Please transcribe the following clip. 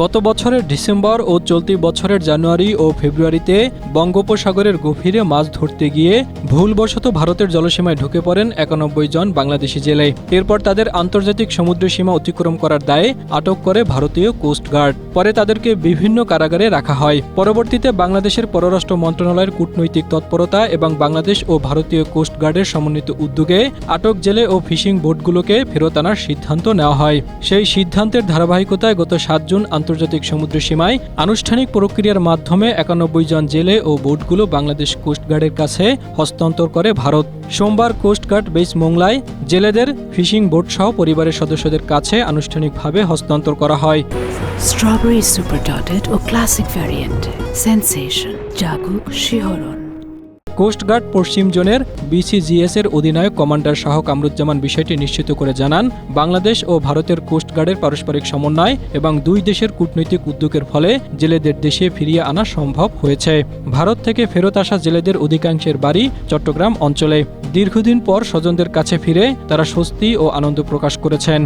গত বছরের ডিসেম্বর ও চলতি বছরের জানুয়ারি ও ফেব্রুয়ারিতে বঙ্গোপসাগরের গভীরে মাছ ধরতে গিয়ে ভুলবশত ভারতের জলসীমায় ঢুকে পড়েন ৯১ জন বাংলাদেশি জেলে। এরপর তাদের আন্তর্জাতিক সমুদ্র সীমা অতিক্রম করার দায়ে আটক করে ভারতীয় কোস্টগার্ড। পরে তাদেরকে বিভিন্ন কারাগারে রাখা হয়। পরবর্তীতে বাংলাদেশের পররাষ্ট্র মন্ত্রণালয়ের কূটনৈতিক তৎপরতা এবং বাংলাদেশ ও ভারতীয় কোস্টগার্ডের সমন্বিত উদ্যোগে আটক জেলে ও ফিশিং বোটগুলোকে ফেরত আনার সিদ্ধান্ত নেওয়া হয়। সেই সিদ্ধান্তের ধারাবাহিকতায় গত ৭ জুন আন্তর্জাতিক সমুদ্র সীমায় আনুষ্ঠানিক প্রক্রিয়ার মাধ্যমে ৯১ জন জেলে ও বোটগুলো বাংলাদেশ কোস্টগার্ডের কাছে হস্তান্তর করে ভারত। সোমবার কোস্টগার্ড বেস মোংলায় জেলেদের ফিশিং বোটসহ পরিবারের সদস্যদের কাছে আনুষ্ঠানিকভাবে হস্তান্তর করা হয়। স্ট্রবেরি সুপার ডটেড ও ক্লাসিক ভ্যারিয়েন্টে সেন্সেশন জাগুক শিহরণ। কোস্টগার্ড পশ্চিম জোনের বিসিজিএস এর অধিনায়ক কমান্ডার শাহ কামরুজ্জামান বিষয়টি নিশ্চিত করে জানান, বাংলাদেশ ও ভারতের কোস্টগার্ডের পারস্পরিক সমন্বয় এবং দুই দেশের কূটনৈতিক উদ্যোগের ফলে জেলেদের দেশে ফিরিয়ে আনা সম্ভব হয়েছে। ভারত থেকে ফেরত আসা জেলেদের অধিকাংশের বাড়ি চট্টগ্রাম অঞ্চলে। দীর্ঘদিন পর স্বজনদের কাছে ফিরে তারা স্বস্তি ও আনন্দ প্রকাশ করেছেন।